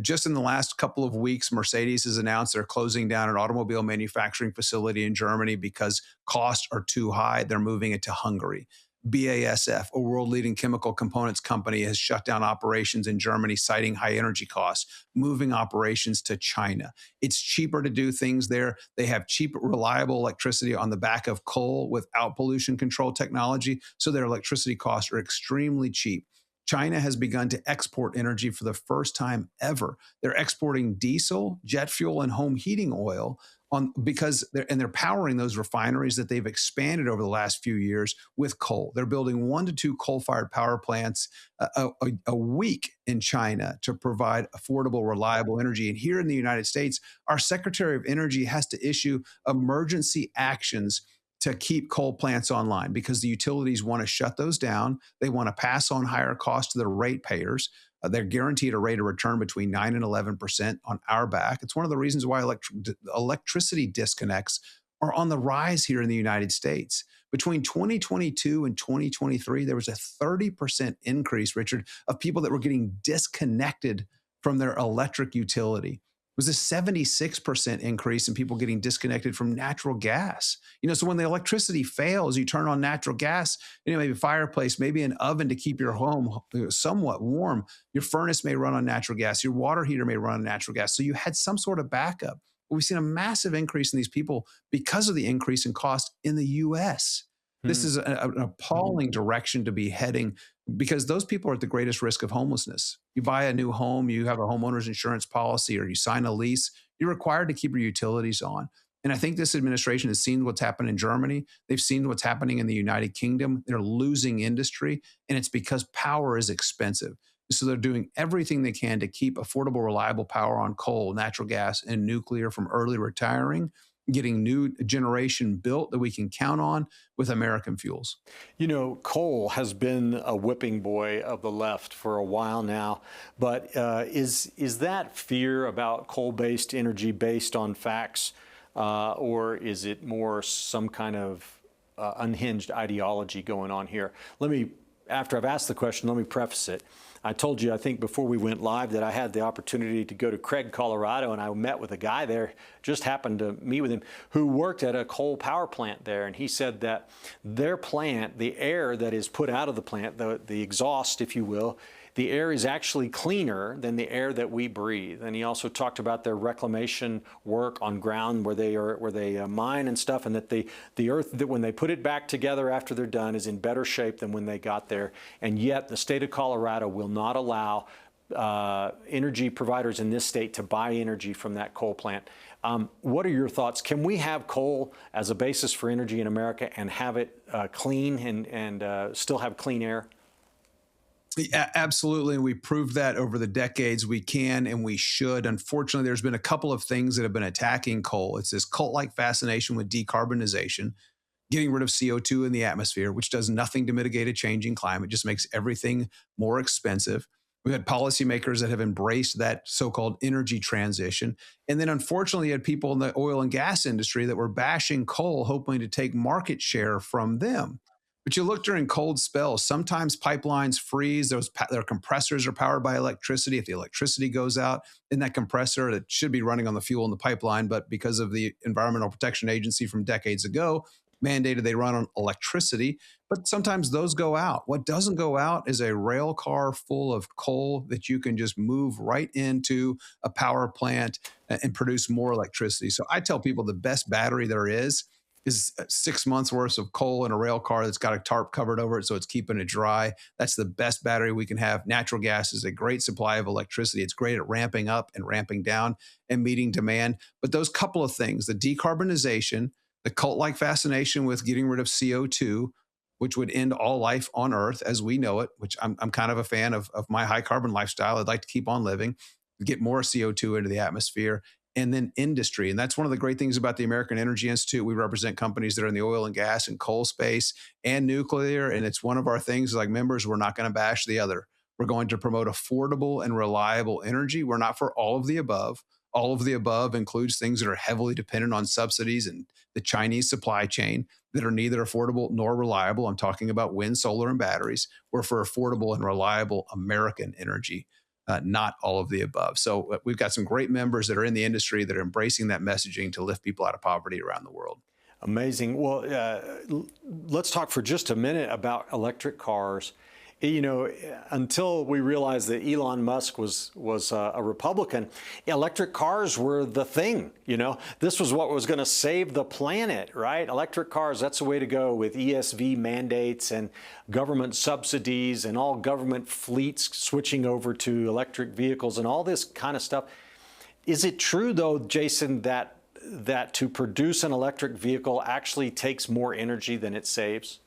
Just in the last couple of weeks, Mercedes has announced they're closing down an automobile manufacturing facility in Germany because costs are too high. They're moving it to Hungary. BASF, a world leading chemical components company, has shut down operations in Germany, citing high energy costs, moving operations to China. It's cheaper to do things there. They have cheap, reliable electricity on the back of coal without pollution control technology. So their electricity costs are extremely cheap. China has begun to export energy for the first time ever. They're exporting diesel, jet fuel, and home heating oil on because they're powering those refineries that they've expanded over the last few years with coal. They're building 1 to 2 coal-fired power plants a week in China to provide affordable, reliable energy. And here in the United States, our Secretary of Energy has to issue emergency actions to keep coal plants online because the utilities want to shut those down. They want to pass on higher costs to their ratepayers. They're guaranteed a rate of return between 9 and 11% on our back. It's one of the reasons why electricity disconnects are on the rise here in the United States. Between 2022 and 2023, there was a 30% increase, Richard, of people that were getting disconnected from their electric utility. It was a 76% increase in people getting disconnected from natural gas. So when the electricity fails, you turn on natural gas, maybe a fireplace, maybe an oven to keep your home somewhat warm. Your furnace may run on natural gas. Your water heater may run on natural gas. So you had some sort of backup. But we've seen a massive increase in these people because of the increase in cost in the US. This Hmm. is an appalling direction to be heading because those people are at the greatest risk of homelessness. You buy a new home, you have a homeowner's insurance policy, or you sign a lease, you're required to keep your utilities on. And I think this administration has seen what's happened in Germany. They've seen what's happening in the United Kingdom. They're losing industry, and it's because power is expensive. So they're doing everything they can to keep affordable, reliable power on coal, natural gas, and nuclear from early retiring, getting new generation built that we can count on with American fuels. Coal has been a whipping boy of the left for a while now, but is that fear about coal-based energy based on facts, or is it more some kind of unhinged ideology going on here? After I've asked the question, let me preface it. I told you, I think before we went live, that I had the opportunity to go to Craig, Colorado, and I met with a guy there, just happened to meet with him, who worked at a coal power plant there. And he said that their plant, the air that is put out of the plant, the exhaust, if you will, the air is actually cleaner than the air that we breathe. And he also talked about their reclamation work on ground where they mine and stuff, and that the earth, that when they put it back together after they're done, is in better shape than when they got there. And yet the state of Colorado will not allow energy providers in this state to buy energy from that coal plant. What are your thoughts? Can we have coal as a basis for energy in America and have it clean and still have clean air? Yeah, absolutely. And we proved that over the decades. We can and we should. Unfortunately, there's been a couple of things that have been attacking coal. It's this cult-like fascination with decarbonization, getting rid of CO2 in the atmosphere, which does nothing to mitigate a changing climate, just makes everything more expensive. We've had policymakers that have embraced that so-called energy transition. And then unfortunately, you had people in the oil and gas industry that were bashing coal, hoping to take market share from them. But you look during cold spells, sometimes pipelines freeze. Their compressors are powered by electricity. If the electricity goes out in that compressor, that should be running on the fuel in the pipeline, but because of the Environmental Protection Agency from decades ago, mandated they run on electricity. But sometimes those go out. What doesn't go out is a rail car full of coal that you can just move right into a power plant and produce more electricity. So I tell people the best battery there is 6 months worth of coal in a rail car that's got a tarp covered over it so it's keeping it dry. That's the best battery we can have. Natural gas is a great supply of electricity. It's great at ramping up and ramping down and meeting demand. But those couple of things, the decarbonization, the cult-like fascination with getting rid of CO2, which would end all life on Earth as we know it, which I'm kind of a fan of my high carbon lifestyle. I'd like to keep on living, get more CO2 into the atmosphere, and then industry. And that's one of the great things about the American Energy Institute. We represent companies that are in the oil and gas and coal space and nuclear. And it's one of our things, like members, we're not going to bash the other. We're going to promote affordable and reliable energy. We're not for all of the above. All of the above includes things that are heavily dependent on subsidies and the Chinese supply chain that are neither affordable nor reliable. I'm talking about wind, solar, and batteries. We're for affordable and reliable American energy, not all of the above. So we've got some great members that are in the industry that are embracing that messaging to lift people out of poverty around the world. Amazing. Well, let's talk for just a minute about electric cars. You know, until we realized that Elon Musk was a Republican, electric cars were the thing. You know, this was what was going to save the planet, right? Electric cars, that's the way to go, with ESV mandates and government subsidies and all government fleets switching over to electric vehicles and all this kind of stuff. Is it true, though, Jason, that to produce an electric vehicle actually takes more energy than it saves?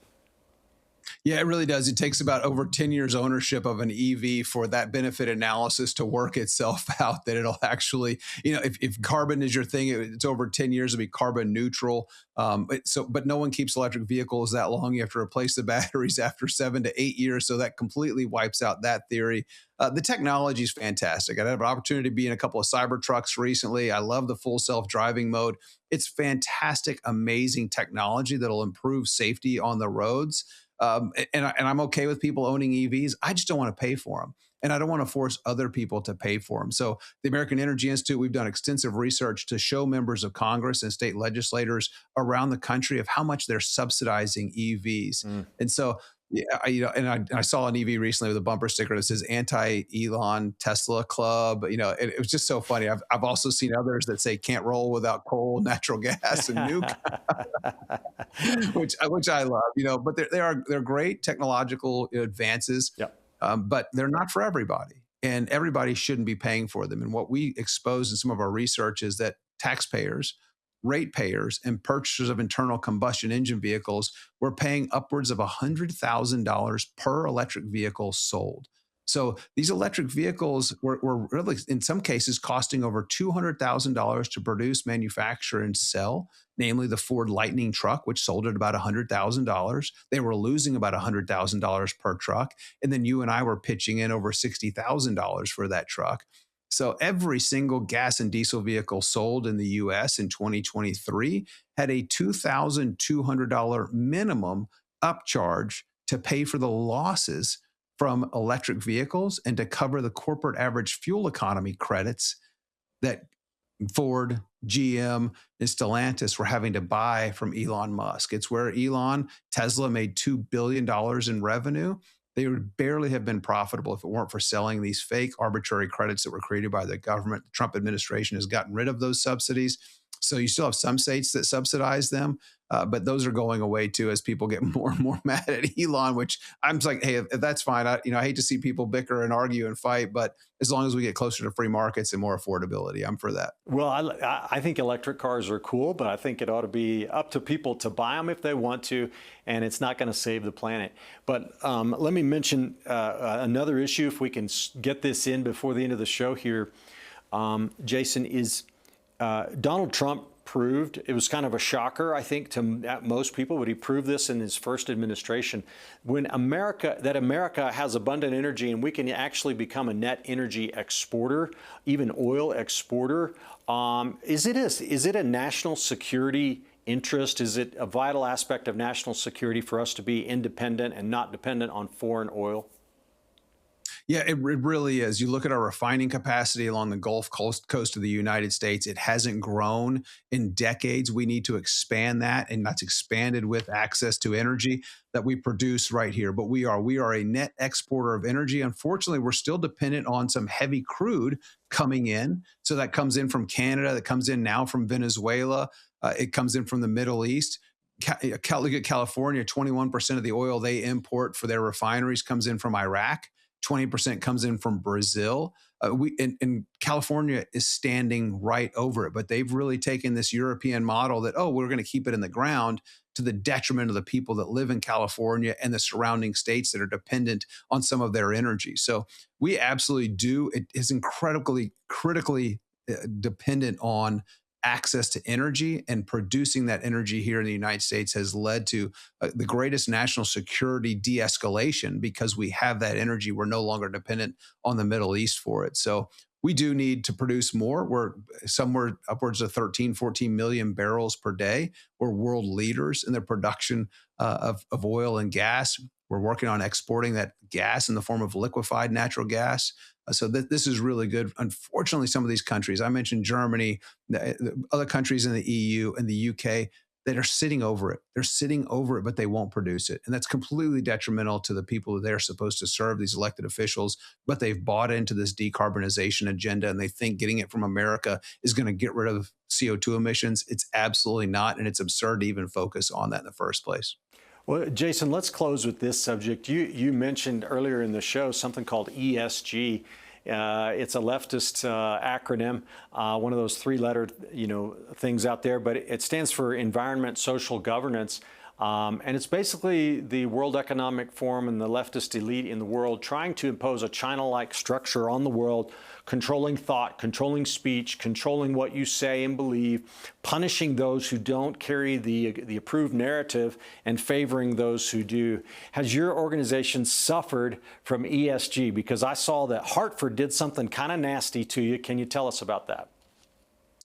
Yeah, it really does. It takes about over 10 years ownership of an EV for that benefit analysis to work itself out, that it'll actually, you know, if carbon is your thing, it's over 10 years to be carbon neutral. But no one keeps electric vehicles that long. You have to replace the batteries after 7 to 8 years. So that completely wipes out that theory. The technology is fantastic. I had an opportunity to be in a couple of cyber trucks recently. I love the full self-driving mode. It's fantastic, amazing technology that'll improve safety on the roads. And I'm okay with people owning EVs. I just don't want to pay for them. And I don't want to force other people to pay for them. So the American Energy Institute, we've done extensive research to show members of Congress and state legislators around the country of how much they're subsidizing EVs. And so, yeah, I saw an EV recently with a bumper sticker that says anti-Elon Tesla Club. You know, it was just so funny. I've also seen others that say can't roll without coal, natural gas, and nuke, which I love. You know, but they're great technological advances. Yep. But they're not for everybody, and everybody shouldn't be paying for them. And what we expose in some of our research is that taxpayers, ratepayers, and purchasers of internal combustion engine vehicles were paying upwards of $100,000 per electric vehicle sold. So these electric vehicles were really, in some cases, costing over $200,000 to produce, manufacture, and sell, namely the Ford Lightning truck, which sold at about $100,000. They were losing about $100,000 per truck. And then you and I were pitching in over $60,000 for that truck. So every single gas and diesel vehicle sold in the US in 2023 had a $2,200 minimum upcharge to pay for the losses from electric vehicles and to cover the corporate average fuel economy credits that Ford, GM, and Stellantis were having to buy from Elon Musk. It's where Tesla made $2 billion in revenue. They would barely have been profitable if it weren't for selling these fake arbitrary credits that were created by the government. The Trump administration has gotten rid of those subsidies. So you still have some states that subsidize them, but those are going away too as people get more and more mad at Elon, which I'm just like, hey, if that's fine. I hate to see people bicker and argue and fight, but as long as we get closer to free markets and more affordability, I'm for that. Well, I think electric cars are cool, but I think it ought to be up to people to buy them if they want to, and it's not going to save the planet. But let me mention another issue, if we can get this in before the end of the show here, Jason, is Donald Trump proved, it was kind of a shocker, I think, to most people, but he proved this in his first administration. When America has abundant energy and we can actually become a net energy exporter, even oil exporter, is it a national security interest? Is it a vital aspect of national security for us to be independent and not dependent on foreign oil? Yeah, it really is. You look at our refining capacity along the Gulf Coast of the United States, it hasn't grown in decades. We need to expand that, and that's expanded with access to energy that we produce right here. But we are a net exporter of energy. Unfortunately, we're still dependent on some heavy crude coming in. So that comes in from Canada, that comes in now from Venezuela, it comes in from the Middle East. Look at California, 21% of the oil they import for their refineries comes in from Iraq. 20% comes in from Brazil. And California is standing right over it. But they've really taken this European model that, we're going to keep it in the ground, to the detriment of the people that live in California and the surrounding states that are dependent on some of their energy. So we absolutely do. It is incredibly, critically dependent on access to energy, and producing that energy here in the United States has led to the greatest national security de-escalation because we have that energy. We're no longer dependent on the Middle East for it. So we do need to produce more. We're somewhere upwards of 13, 14 million barrels per day. We're world leaders in the production of oil and gas. We're working on exporting that gas in the form of liquefied natural gas. So this is really good. Unfortunately, some of these countries, I mentioned Germany, the other countries in the EU and the UK, that are sitting over it. They're sitting over it, but they won't produce it. And that's completely detrimental to the people that they're supposed to serve, these elected officials. But they've bought into this decarbonization agenda, and they think getting it from America is going to get rid of CO2 emissions. It's absolutely not. And it's absurd to even focus on that in the first place. Well, Jason, let's close with this subject. You mentioned earlier in the show something called ESG. It's a leftist acronym, one of those three-lettered, things out there, but it stands for environment, social governance. And it's basically the World Economic Forum and the leftist elite in the world trying to impose a China-like structure on the world, controlling thought, controlling speech, controlling what you say and believe, punishing those who don't carry the approved narrative and favoring those who do. Has your organization suffered from ESG? Because I saw that Hartford did something kind of nasty to you. Can you tell us about that?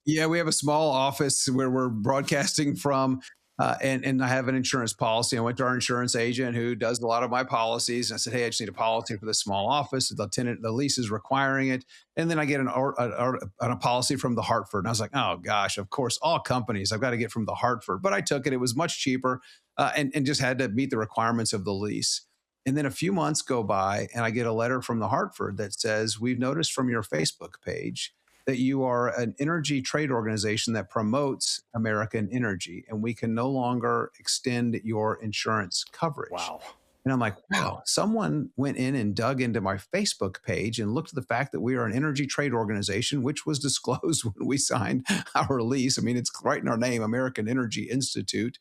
Yeah, we have a small office where we're broadcasting from. And I have an insurance policy. I went to our insurance agent who does a lot of my policies. And I said, hey, I just need a policy for this small office. The lease is requiring it. And then I get a policy from the Hartford. And I was like, oh, gosh, of course, all companies I've got to get from the Hartford. But I took it. It was much cheaper and just had to meet the requirements of the lease. And then a few months go by and I get a letter from the Hartford that says, we've noticed from your Facebook page that you are an energy trade organization that promotes American energy, and we can no longer extend your insurance coverage. Wow. And I'm like, wow, someone went in and dug into my Facebook page and looked at the fact that we are an energy trade organization, which was disclosed when we signed our lease. I mean, it's right in our name, American Energy Institute.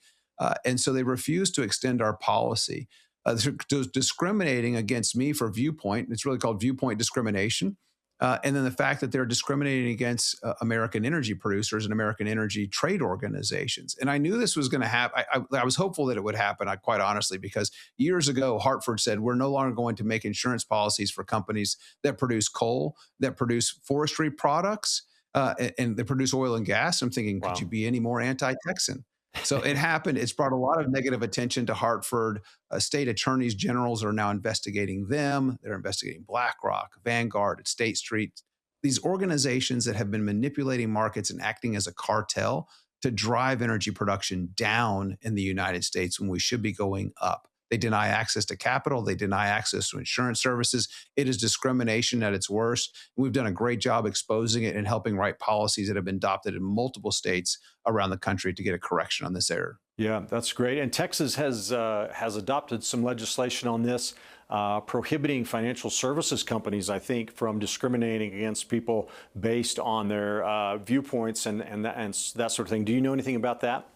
And so they refused to extend our policy. They're discriminating against me for viewpoint. It's really called viewpoint discrimination. And then the fact that they're discriminating against American energy producers and American energy trade organizations. And I knew this was going to happen. I was hopeful that it would happen, quite honestly, because years ago, Hartford said, we're no longer going to make insurance policies for companies that produce coal, that produce forestry products, and they produce oil and gas. I'm thinking, Wow. Could you be any more anti-Texan? So it happened. It's brought a lot of negative attention to Hartford. State attorneys generals are now investigating them. They're investigating BlackRock, Vanguard, at State Street. These organizations that have been manipulating markets and acting as a cartel to drive energy production down in the United States when we should be going up. They deny access to capital. They deny access to insurance services. It is discrimination at its worst. We've done a great job exposing it and helping write policies that have been adopted in multiple states around the country to get a correction on this error. Yeah, that's great. And Texas has adopted some legislation on this, prohibiting financial services companies, I think, from discriminating against people based on their viewpoints and that sort of thing. Do you know anything about that?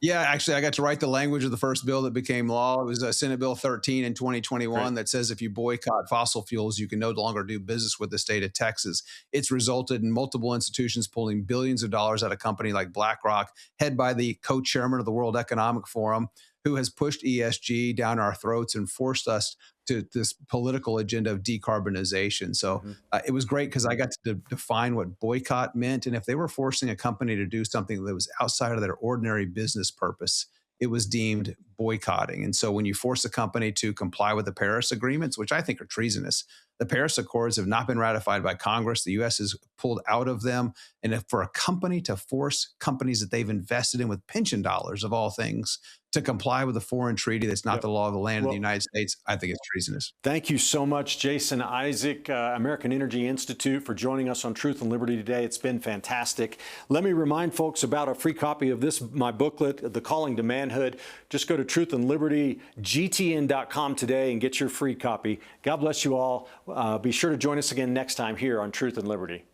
Yeah, actually, I got to write the language of the first bill that became law. It was Senate Bill 13 in 2021 Right. that says if you boycott fossil fuels, you can no longer do business with the state of Texas. It's resulted in multiple institutions pulling billions of dollars out of a company like BlackRock, head by the co-chairman of the World Economic Forum, who has pushed ESG down our throats and forced us to this political agenda of decarbonization. So it was great because I got to define what boycott meant. And if they were forcing a company to do something that was outside of their ordinary business purpose, it was deemed boycotting. And so when you force a company to comply with the Paris agreements, which I think are treasonous, the Paris Accords have not been ratified by Congress. The U.S. has pulled out of them. And if for a company to force companies that they've invested in with pension dollars, of all things, to comply with a foreign treaty that's not the law of the land of the United States, I think it's treasonous. Thank you so much, Jason Isaac, American Energy Institute, for joining us on Truth and Liberty today. It's been fantastic. Let me remind folks about a free copy of my booklet, The Calling to Manhood. Just go to truthandlibertygtn.com today and get your free copy. God bless you all. Be sure to join us again next time here on Truth and Liberty.